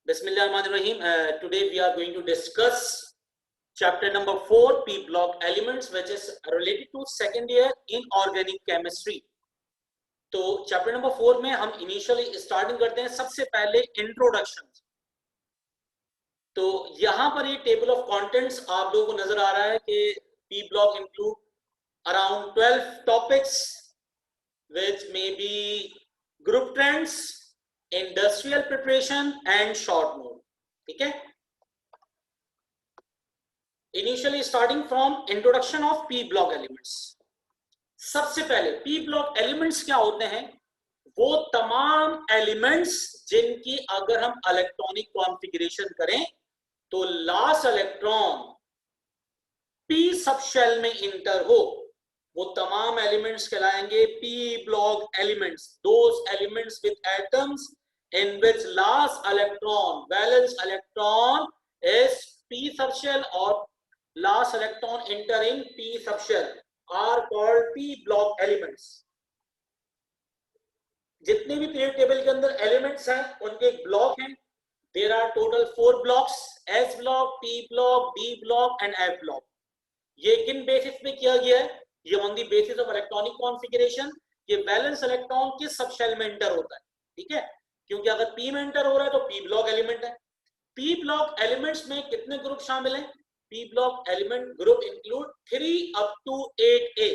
Bismillahirrahmanirrahim. Today we are going to discuss chapter number 4, P block elements, which is related to second year in organic chemistry. तो chapter number 4 में हम initially starting करते हैं सबसे पहले introduction. तो यहां पर ये टेबल ऑफ कंटेंट्स आप लोगों को नजर आ रहा है कि P block include around 12 topics which may be group trends, industrial preparation and short note. ठीक है, initially starting from introduction of P block elements. सबसे पहले पी ब्लॉक एलिमेंट्स क्या होते हैं? वो तमाम एलिमेंट्स जिनकी अगर हम इलेक्ट्रॉनिक कॉन्फ़िगरेशन करें तो last electron P subshell में इंटर हो, वो तमाम एलिमेंट्स कहलाएंगे P block elements. Those elements with atoms in which last electron, valence electron is p subshell or last electron entering p subshell are called p block elements. जितने भी period table के अंदर elements हैं उनके एक block हैं। There are total 4 blocks, s block, p block, d block and f block. ये किन बेसिस पे किया गया है? ये on the basis of electronic configuration. ये वैलेंस इलेक्ट्रॉन किस सबशेल में इंटर होता है, ठीक है, क्योंकि अगर p में एंटर हो रहा है तो p ब्लॉक एलिमेंट है। p ब्लॉक एलिमेंट्स में कितने ग्रुप शामिल हैं? p block element group include 3 up to 8a,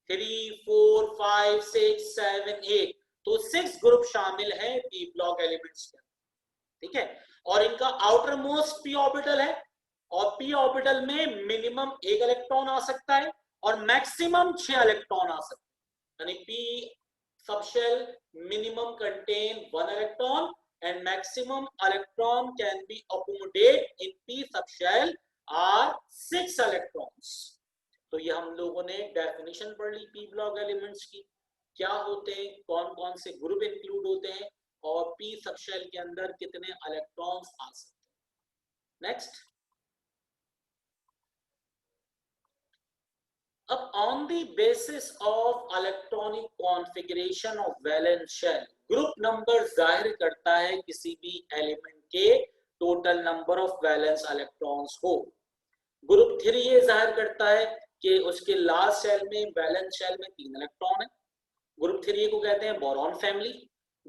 3 4 5 6 7 8, तो 6 ग्रुप शामिल है p ब्लॉक एलिमेंट्स में, ठीक है। और इनका आउटर मोस्ट p ऑर्बिटल है और p ऑर्बिटल में मिनिमम 1 इलेक्ट्रॉन आ सकता है और मैक्सिमम 6 इलेक्ट्रॉन आ सकते हैं। यानी p subshell minimum contain 1 electron and maximum electron can be accommodated in p subshell are 6 electrons। तो ये हम लोगों ने डेफिनेशन पढ़ ली p ब्लॉक एलिमेंट्स की, क्या होते हैं, कौन कौन से ग्रुप इंक्लूड होते हैं और p सबशेल के अंदर कितने इलेक्ट्रॉन्स आ सकते हैं। नेक्स्ट, अब on the basis of electronic configuration of valence shell group number जाहिर करता है किसी भी एलिमेंट के total number of valence electrons हो। ग्रुप 3 ये जाहिर करता है कि उसके लास्ट शेल में वैलेंस शेल में 3 इलेक्ट्रॉन है। ग्रुप 3 को कहते हैं boron family.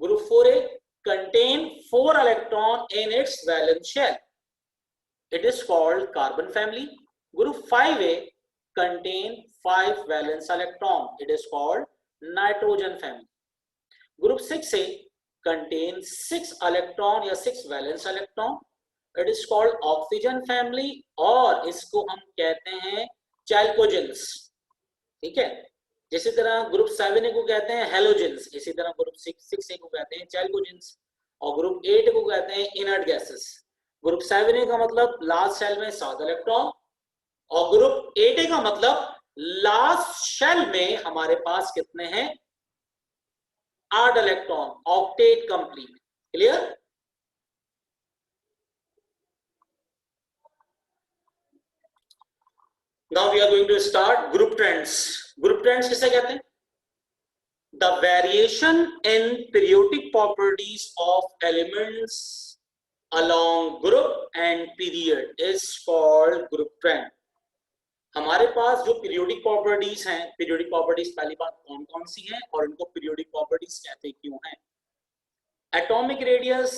Group 4a contain 4 electron in its valence shell, it is called carbon family. Group 5a contain 5 valence electron, it is called nitrogen family. Group 6a contains 6 electron या 6 valence electron, it is called oxygen family और इसको हम कहते हैं chalcogens, ठीक है। जिसी तरह ग्रुप 7a को कहते हैं हेलोजेंस, इसी तरह ग्रुप 6a को कहते हैं chalcogens और ग्रुप 8 को कहते हैं inert gases। ग्रुप 7a का मतलब लास्ट शेल में 7 इलेक्ट्रॉन और ग्रुप 8a का मतलब लास्ट शेल में हमारे पास कितने हैं? 8 electron, octet complete. Clear? Now we are going to start group trends. Group trends किसे कहते हैं? The variation in periodic properties of elements along group and period is called group trend। हमारे पास जो periodic properties हैं, periodic properties पहली बात कौन कौन सी हैं और उनको पीरियोडिक प्रॉपर्टीज कहते क्यों हैं? एटॉमिक रेडियस,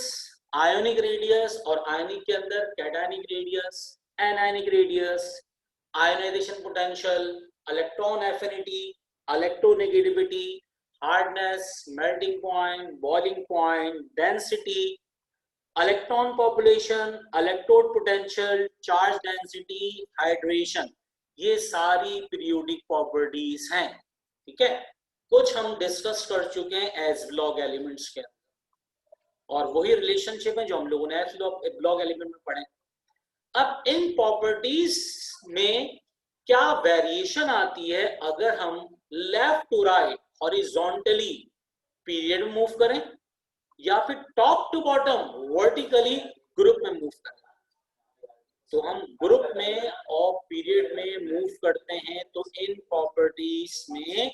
आयोनिक रेडियस और आयनिक के अंदर cationic radius, anionic radius, ionization potential, electron affinity, electronegativity, hardness, melting point, boiling point, density, electron population, electrode potential, charge density, hydration, ये सारी पीरियोडिक प्रॉपर्टीज हैं, ठीक है। कुछ हम डिस्कस कर चुके हैं एस ब्लॉक एलिमेंट्स के अंदर और वही रिलेशनशिप है जो हम लोगों ने एस ब्लॉक एलिमेंट में पढ़े। अब इन प्रॉपर्टीज में क्या वेरिएशन आती है अगर हम left to right horizontally period में मूव करें या फिर top to bottom vertically group में मूव करें। तो हम ग्रुप में और पीरियड में मूव करते हैं तो इन प्रॉपर्टीज में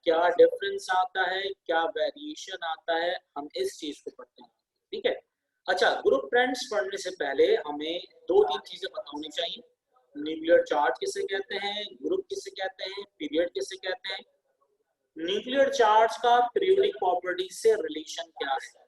क्या डिफरेंस आता है, क्या वेरिएशन आता है, हम इस चीज को पढ़ते हैं, ठीक है। अच्छा, ग्रुप ट्रेंड्स पढ़ने से पहले हमें दो तीन चीजें पता होनी चाहिए। न्यूक्लियर चार्ज किसे कहते हैं, ग्रुप किसे कहते हैं, पीरियड किसे कहते हैं, न्यूक्लियर चार्ज का पीरियोडिक प्रॉपर्टी से रिलेशन क्या है।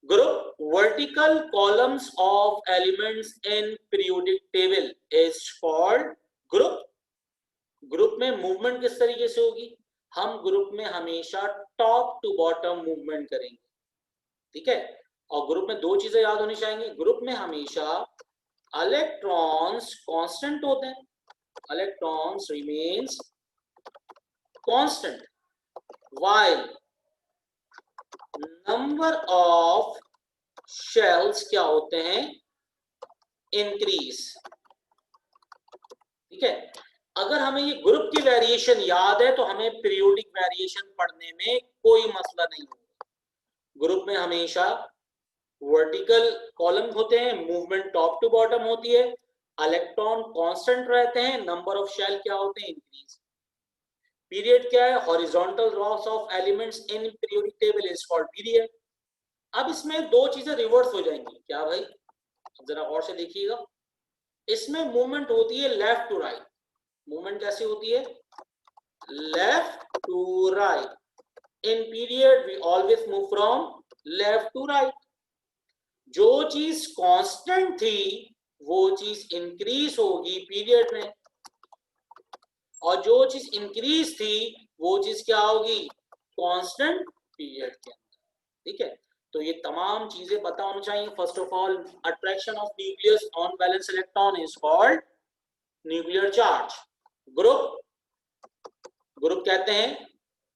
Group vertical columns of elements in periodic table is called group. Group में मूवमेंट किस तरीके से होगी, हम ग्रुप में हमेशा टॉप टू बॉटम मूवमेंट करेंगे, ठीक है। और ग्रुप में दो चीजें याद होनी चाहिए, ग्रुप में हमेशा इलेक्ट्रॉन्स कांस्टेंट होते हैं, electrons remains constant while number of shells क्या होते हैं, इंक्रीज, ठीक है। अगर हमें ये ग्रुप की वेरिएशन याद है तो हमें पीरियोडिक वेरिएशन पढ़ने में कोई मसला नहीं होगा। ग्रुप में हमेशा वर्टिकल कॉलम होते हैं, मूवमेंट टॉप टू बॉटम होती है, इलेक्ट्रॉन कांस्टेंट रहते हैं, नंबर ऑफ शेल क्या होते हैं, इंक्रीज। पीरियड क्या है, horizontal loss of elements in periodic table is called period. अब इसमें दो चीजें रिवर्स हो जाएंगी, क्या भाई, जरा और से देखिएगा। इसमें मूवमेंट होती है लेफ्ट टू राइट, मूवमेंट कैसी होती है, left to right. In period we always move from left to right. जो चीज कांस्टेंट थी वो चीज इंक्रीज होगी पीरियड में, और जो चीज इंक्रीज थी वो चीज क्या होगी, कांस्टेंट पीरियड के अंदर, ठीक है। तो ये तमाम चीजें पता होनी चाहिए। First of all, attraction of nucleus on valence electron is called nuclear charge. Group, group कहते हैं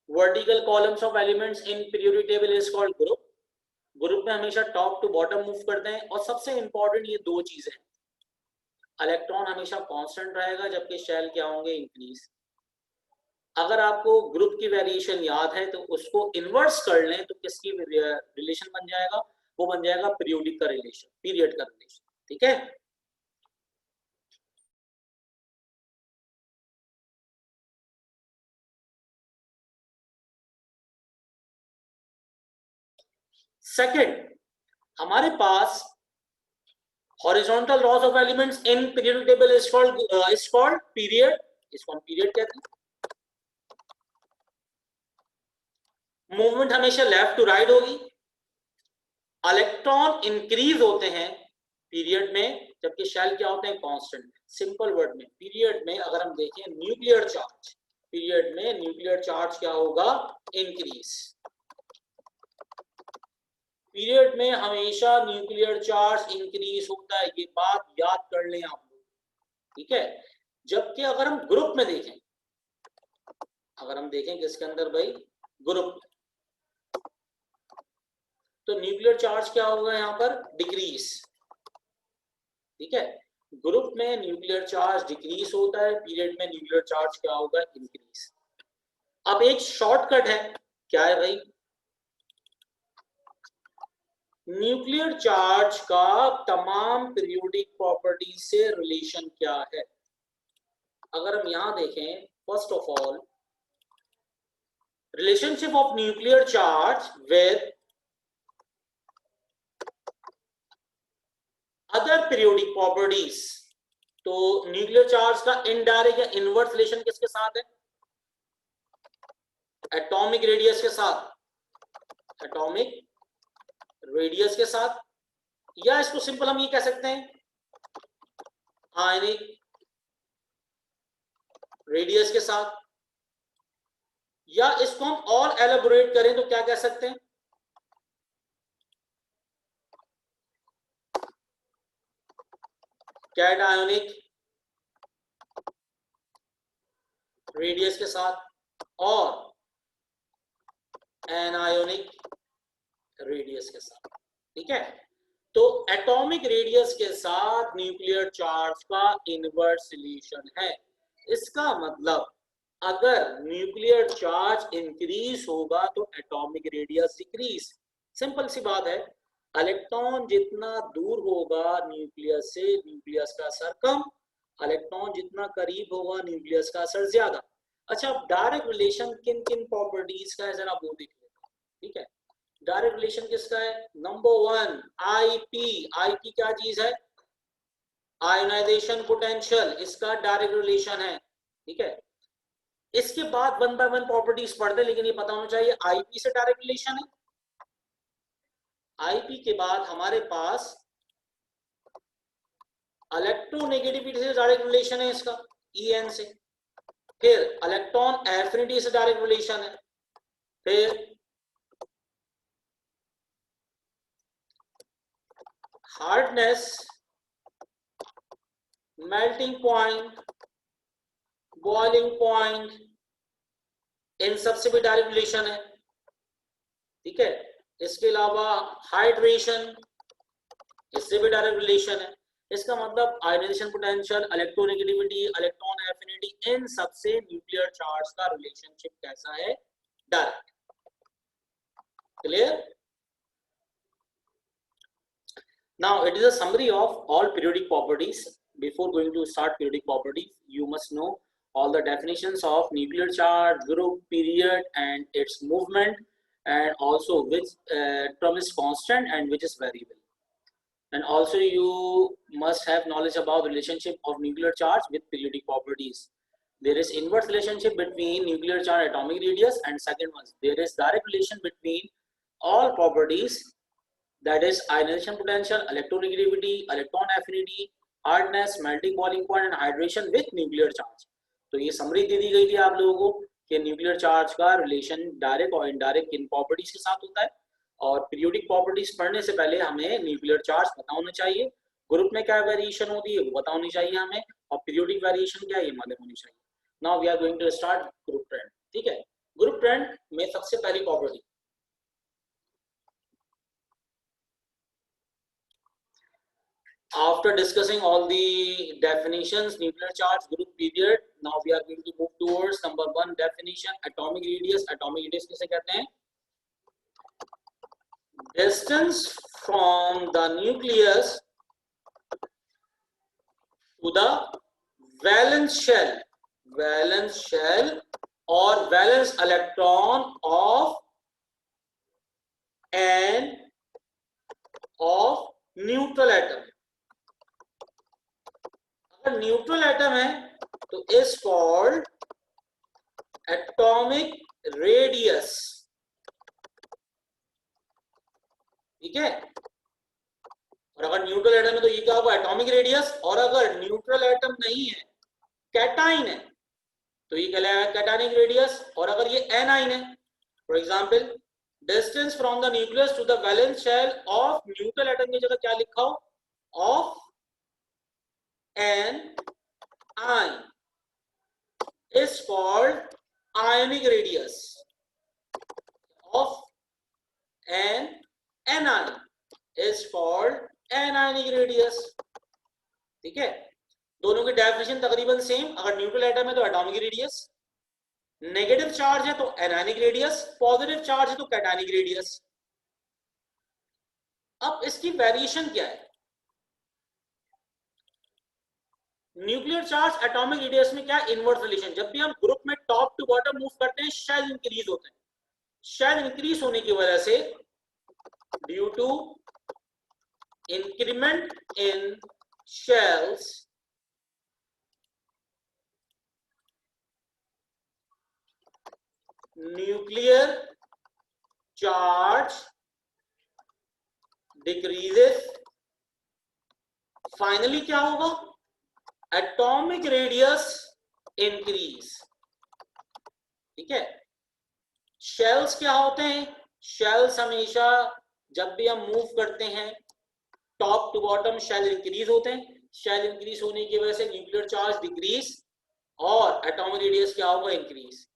vertical columns of elements in periodic table is called group. Group में हमेशा टॉप टू बॉटम मूव करते हैं, और सबसे इंपॉर्टेंट ये दो चीजें, इलेक्ट्रॉन हमेशा कांस्टेंट रहेगा जबकि शेल क्या होंगे, इंक्रीज। अगर आपको ग्रुप की वेरिएशन याद है तो उसको इन्वर्स कर लें तो किसकी रिलेशन बन जाएगा, वो बन जाएगा पीरियोडिक का रिलेशन, पीरियड का रिलेशन, ठीक है। सेकंड, हमारे पास horizontal rows of elements in periodic table is called period. इसको हम पीरियड कहते हैं. मूवमेंट हमेशा लेफ्ट टू राइट होगी. इलेक्ट्रॉन इंक्रीज होते हैं पीरियड में, जबकि शेल क्या होते हैं, कांस्टेंट. सिंपल वर्ड में पीरियड में अगर हम देखें न्यूक्लियर चार्ज, पीरियड में न्यूक्लियर चार्ज क्या होगा, इंक्रीज. पीरियड में हमेशा न्यूक्लियर चार्ज इंक्रीज होता है, ये बात याद कर लें आप लोग, ठीक है. जबकि अगर हम ग्रुप में देखें, अगर हम देखें किसके अंदर भाई, ग्रुप, तो न्यूक्लियर चार्ज क्या होगा यहां पर, डिक्रीज. ठीक है, ग्रुप में न्यूक्लियर चार्ज डिक्रीज होता है, पीरियड में न्यूक्लियर चार्ज क्या होगा, इंक्रीज. अब एक शॉर्टकट है, क्या है भाई, न्यूक्लियर चार्ज का तमाम पीरियोडिक प्रॉपर्टी से रिलेशन क्या है. अगर हम यहां देखें, first of all relationship of nuclear charge with other periodic properties, तो न्यूक्लियर चार्ज का इनडायरेक्ट या इनवर्स रिलेशन किसके साथ है, एटॉमिक रेडियस के साथ, एटॉमिक रेडियस के साथ, या इसको सिंपल हम ये कह सकते हैं आयनिक रेडियस के साथ, या इसको हम और एलेबोरेट करें तो क्या कह सकते हैं, कैट आयोनिक रेडियस के साथ और एनायोनिक रेडियस के साथ. ठीक है, तो एटॉमिक रेडियस के साथ न्यूक्लियर चार्ज का इनवर्स रिलेशन है. इसका मतलब अगर न्यूक्लियर चार्ज इंक्रीज होगा तो एटॉमिक रेडियस डिक्रीज. सिंपल सी बात है, इलेक्ट्रॉन जितना दूर होगा न्यूक्लियस से, न्यूक्लियस का असर कम, इलेक्ट्रॉन जितना करीब होगा न्यूक्लियस का असर ज्यादा. अच्छा, अब डायरेक्ट रिलेशन किन किन प्रॉपर्टीज का है जरा वो देख लेते हैं. ठीक है, डायरेक्ट रिलेशन किसका है, नंबर 1 आईपी. आईपी क्या चीज है, आयोनाइजेशन पोटेंशियल, इसका डायरेक्ट रिलेशन है. ठीक है, इसके बाद 1 बाय 1 प्रॉपर्टीज पढ़ते, लेकिन ये पता होना चाहिए आईपी से डायरेक्ट रिलेशन है. आईपी के बाद हमारे पास इलेक्ट्रोनेगेटिविटी से डायरेक्ट रिलेशन है इसका, ईएन से. फिर इलेक्ट्रॉन एफिनिटी से डायरेक्ट रिलेशन है. फिर hardness, melting point, boiling point, इन सबसे भी डायरेक्ट रिलेशन है. ठीक है, इसके अलावा हाइड्रेशन, इससे भी डायरेक्ट रिलेशन है. इसका मतलब ionisation potential, electronegativity, electron affinity, इन सबसे न्यूक्लियर चार्ज का रिलेशनशिप कैसा है, direct. Clear? Now it is a summary of all periodic properties. Before going to start periodic properties, you must know all the definitions of nuclear charge, group, period, and its movement, and also which term is constant and which is variable. And also you must have knowledge about the relationship of nuclear charge with periodic properties. There is inverse relationship between nuclear charge and atomic radius, and second one, there is direct relation between all properties, that is ionization potential, electronegativity, electron affinity, hardness, melting boiling point and hydration with nuclear charge. तो ये summary दे दी गई थी आप लोगों को कि nuclear charge का relation direct और इनडायरेक्ट किन प्रॉपर्टीज के साथ होता है. और पीरियोडिक प्रॉपर्टीज पढ़ने से पहले हमें न्यूक्लियर चार्ज पता होना चाहिए, ग्रुप में क्या वेरिएशन होती है वो पता होनी चाहिए हमें, और पीरियोडिक वेरिएशन क्या है ये मालूम होनी चाहिए. Now we are going to start group trend. ठीक है, ग्रुप ट्रेंड में सबसे पहली property, after discussing all the definitions, nuclear charge, group, period, now we are going to move towards number 1 definition, atomic radius. Atomic radius किसे कहते हैं, distance from the nucleus to the valence shell or valence electron of an of neutral atom. अगर neutral atom है तो is called atomic radius. ठीक है, और अगर न्यूट्रल एटम है तो ये क्या होगा, एटॉमिक रेडियस। और अगर न्यूट्रल एटम नहीं है, कैटाइन है, तो ये कहलाएगा कैटानिक रेडियस। और अगर ये एनाइन है, for example distance from the nucleus to the valence shell of neutral atom की जगह क्या लिखा हो, of anion is called ionic radius of an anion is called anionic radius। ठीक है, दोनों की डेफिनेशन तकरीबन सेम। अगर न्यूट्रल एटम है तो एटॉमिक रेडियस, नेगेटिव चार्ज है तो एनायनिक रेडियस, पॉजिटिव चार्ज है तो कैटायनिक रेडियस। अब इसकी वेरिएशन क्या है, न्यूक्लियर चार्ज एटॉमिक रेडियस में क्या इनवर्स रिलेशन। जब भी हम ग्रुप में टॉप टू बॉटम मूव करते हैं शेल इंक्रीज होते हैं। शेल इंक्रीज होने की वजह से due to increment in shells nuclear charge decreases. Finally क्या होगा, एटॉमिक रेडियस इंक्रीज। ठीक है, शेल्स क्या होते हैं, शेल्स हमेशा जब भी हम मूव करते हैं top to bottom shell increase होते हैं। शेल इंक्रीज होने की वजह से न्यूक्लियर चार्ज डिक्रीज और एटॉमिक रेडियस क्या होगा, increase.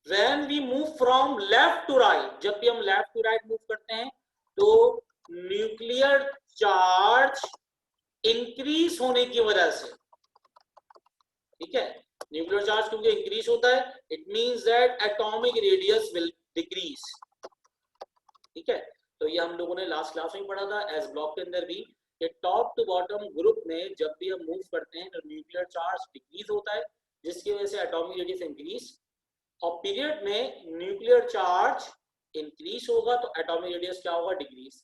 When we move from left to right, जब भी हम लेफ्ट टू राइट मूव करते हैं तो न्यूक्लियर चार्ज इंक्रीज होने की वजह से, ठीक है, न्यूक्लियर चार्ज क्योंकि इंक्रीज होता है, it means that atomic radius will decrease. ठीक है, तो ये हम लोगों ने लास्ट क्लास में पढ़ा था एस ब्लॉक के अंदर भी कि टॉप टू बॉटम ग्रुप में जब भी हम मूव करते हैं तो न्यूक्लियर चार्ज डिक्रीज होता है जिसकी वजह से एटॉमिक रेडियस इंक्रीज, और पीरियड में न्यूक्लियर चार्ज इंक्रीज होगा तो एटॉमिक रेडियस क्या होगा, डिक्रीज।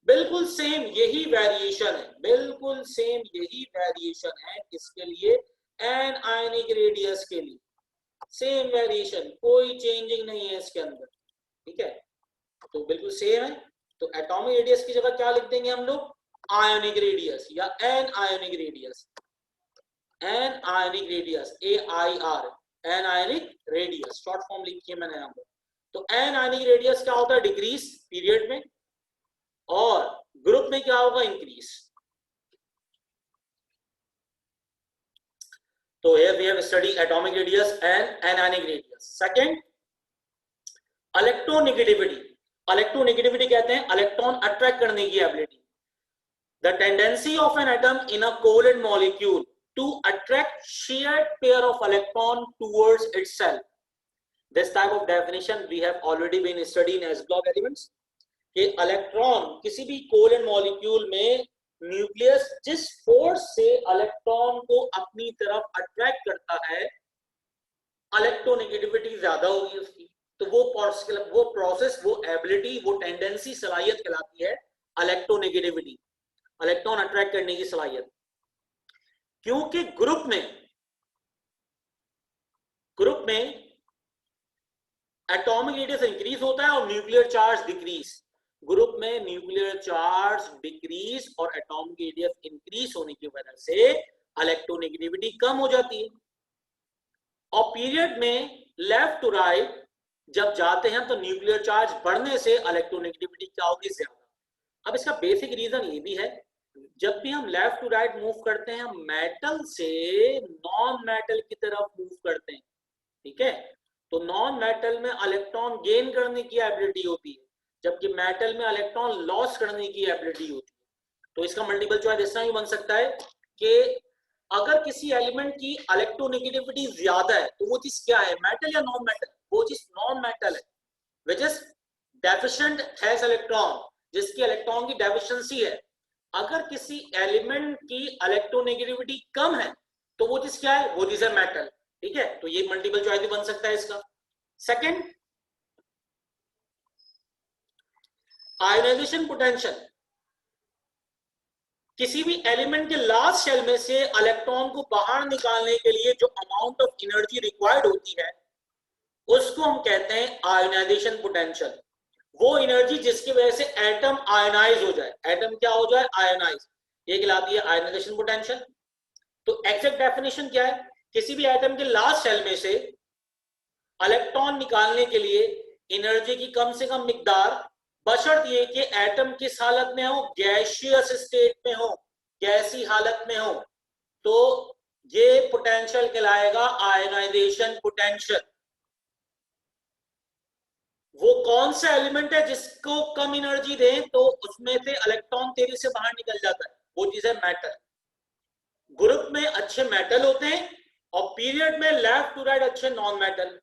बिल्कुल सेम यही वेरिएशन है, बिल्कुल सेम यही वेरिएशन है इसके लिए, एन आयनिक रेडियस के लिए सेम वेरिएशन, कोई चेंजिंग नहीं है इसके अंदर। ठीक है, तो बिल्कुल सेम है। तो एटॉमिक रेडियस की जगह क्या लिख देंगे हम लोग, आयोनिक रेडियस या anionic radius. Anionic radius, AIR, anionic radius short form लिखी है मैंने यहाँ पर। तो एन आयोनिक रेडियस क्या होता है, डिक्रीज पीरियड में, और ग्रुप में क्या होगा, इंक्रीज। तो here we have studied atomic radius and anionic radius. Second, electronegativity. Electronegativity कहते हैं इलेक्ट्रॉन अट्रैक्ट करने की ability. The tendency of an atom in a covalent molecule to attract shared pair of electron towards itself. This type of definition we have already been studying as block elements. कि electron किसी भी covalent molecule में nucleus जिस force से electron को अपनी तरफ attract करता है, इलेक्ट्रोनेगेटिविटी ज्यादा होगी उसकी, तो वो प्रोसेस, वो एबिलिटी, वो टेंडेंसी, सलाहियत कहलाती है इलेक्ट्रोनेगेटिविटी, इलेक्ट्रॉन अट्रैक्ट करने की सलाहियत। क्योंकि ग्रुप में एटॉमिक रेडियस इंक्रीज होता है और न्यूक्लियर चार्ज डिक्रीज। ग्रुप में न्यूक्लियर चार्ज डिक्रीज और एटॉमिक रेडियस इंक्रीज होने की वजह से इलेक्ट्रोनेगेटिविटी कम हो जाती है। और पीरियड में लेफ्ट टू राइट जब जाते हैं तो न्यूक्लियर चार्ज बढ़ने से इलेक्ट्रोनेगेटिविटी क्या होगी, ज्यादा। अब इसका बेसिक रीजन ये भी है, जब भी हम लेफ्ट टू राइट मूव करते हैं हम मेटल से नॉन मेटल की तरफ मूव करते हैं। ठीक है, तो नॉन मेटल में इलेक्ट्रॉन गेन करने की एबिलिटी होती है जबकि मेटल में इलेक्ट्रॉन लॉस करने की एबिलिटी होती है। तो इसका मल्टीपल चॉइस इस तरह भी बन सकता है कि अगर किसी एलिमेंट की इलेक्ट्रोनेगेटिविटी ज्यादा है तो वो चीज क्या है, मेटल या नॉन मेटल, वो चीज नॉन मेटल है, which is deficient has electron, जिसकी इलेक्ट्रॉन की डेफिशिएंसी है। अगर किसी एलिमेंट की इलेक्ट्रोनेगेटिविटी कम है तो वो चीज क्या है, वो चीज है मेटल। ठीक है, तो ये मल्टीपल चॉइस भी बन सकता है इसका। Second, ionization potential. किसी भी एलिमेंट के लास्ट शेल में से इलेक्ट्रॉन को बाहर निकालने के लिए जो अमाउंट ऑफ एनर्जी रिक्वायर्ड होती है उसको हम कहते हैं आयोनाइजेशन पोटेंशियल। वो एनर्जी जिसकी वजह से एटम आयोनाइज हो जाए, एटम क्या हो जाए, आयोनाइज, ये कहलाती है आयोनाइजेशन पोटेंशियल। तो एग्जैक्ट डेफिनेशन क्या है, किसी भी एटम के लास्ट शेल में से इलेक्ट्रॉन निकालने के लिए एनर्जी की कम से कम मिकदार, बशर्त ये कि एटम किस हालत में हो, गैसियस स्टेट में हो, गैसी हालत में हो, तो ये पोटेंशियल कहलाएगा आयोनाइजेशन पोटेंशियल। वो कौन सा एलिमेंट है जिसको कम एनर्जी दे तो उसमें से इलेक्ट्रॉन तेजी से बाहर निकल जाता है, वो चीज है मेटल। ग्रुप में अच्छे मेटल होते हैं और पीरियड में लेफ्ट टू राइट अच्छे नॉन मेटल।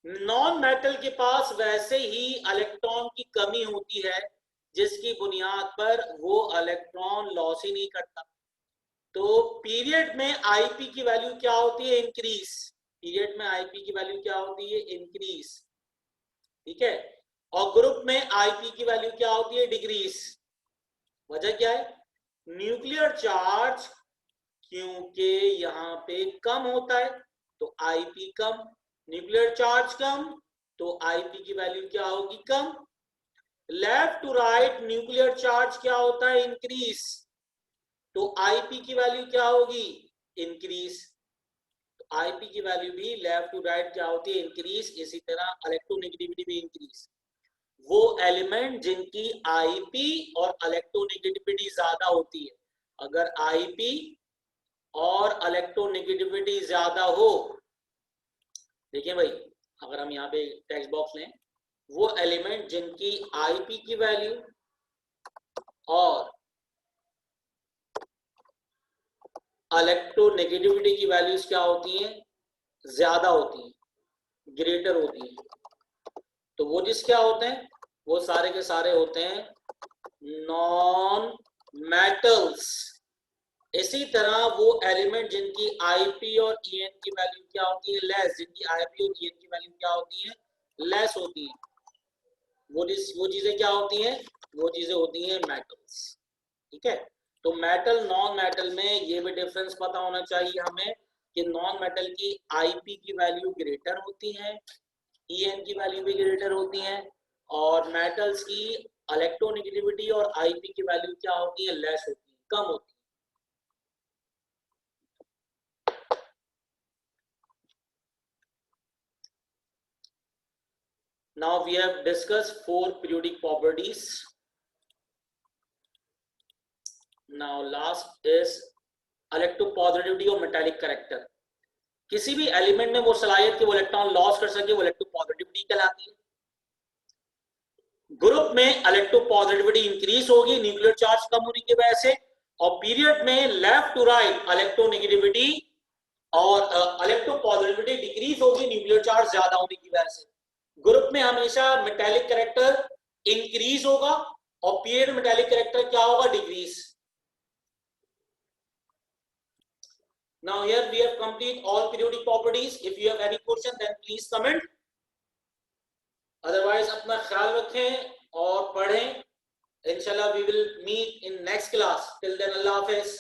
नॉन मेटल के पास वैसे ही इलेक्ट्रॉन की कमी होती है जिसकी बुनियाद पर वो इलेक्ट्रॉन लॉस ही नहीं करता। तो पीरियड में आईपी की वैल्यू क्या होती है, इंक्रीज। पीरियड में आईपी की वैल्यू क्या होती है, इंक्रीज, ठीक है। और ग्रुप में आईपी की वैल्यू क्या होती है, डिक्रीज। वजह क्या है, न्यूक्लियर चार्ज क्योंकि यहाँ पे कम होता है तो आईपी कम, न्यूक्लियर चार्ज कम तो आईपी की वैल्यू क्या होगी, कम। Left to right nuclear charge क्या होता है, इंक्रीज, तो आईपी की वैल्यू क्या होगी, इंक्रीज। तो आईपी की वैल्यू भी लेफ्ट टू राइट क्या होती है, इंक्रीज। इसी तरह इलेक्ट्रोनेगेटिविटी भी इंक्रीज। वो एलिमेंट जिनकी आईपी और इलेक्ट्रोनेगेटिविटी ज्यादा होती है, अगर आईपी और इलेक्ट्रोनेगेटिविटी ज्यादा हो, देखिए भाई अगर हम यहाँ पे टेक्स्ट बॉक्स लें, वो एलिमेंट जिनकी आईपी की वैल्यू और इलेक्ट्रोनेगेटिविटी की वैल्यूज क्या होती हैं, ज्यादा होती हैं, ग्रेटर होती हैं, तो वो जिस क्या होते हैं, वो सारे के सारे होते हैं नॉन मेटल्स। इसी तरह वो एलिमेंट जिनकी आईपी और ईएन की वैल्यू क्या होती है, लेस, जिनकी आईपी और ईएन की वैल्यू क्या होती है, लेस होती है, वो चीजें क्या होती हैं, वो चीजें होती हैं मेटल्स, ठीक है। तो मेटल नॉन मेटल में ये भी डिफरेंस पता होना चाहिए हमें कि नॉन मेटल की आईपी की वैल्यू ग्रेटर होती है, ईएन की वैल्यू भी ग्रेटर होती है, और मेटल्स की इलेक्ट्रोनेगेटिविटी और आईपी की वैल्यू क्या होती है, लेस होती है, कम होती है। Now we have discussed 4 periodic properties. Now last is electropositivity और metallic character. किसी भी एलिमेंट में वो सलाहियत कि वो इलेक्ट्रॉन लॉस कर सके, वो इलेक्ट्रोपॉजिटिविटी कहलाती है। ग्रुप में इलेक्ट्रोपॉजिटिविटी इंक्रीज होगी न्यूक्लियर चार्ज कम होने की वजह से, और पीरियड में लेफ्ट टू राइट इलेक्ट्रोनेगेटिविटी और इलेक्ट्रोपॉजिटिविटी डिक्रीज होगी न्यूक्लियर चार्ज ज्यादा होने की वजह से। ग्रुप में हमेशा मेटालिक कैरेक्टर इंक्रीज होगा और पीरियड मेटालिक कैरेक्टर क्या होगा, decrease. Now here we have complete all periodic properties. If you have any question then please comment. Otherwise अपना ख्याल रखें और पढ़ें. Inshallah we will meet in next class. Till then Allah Hafiz.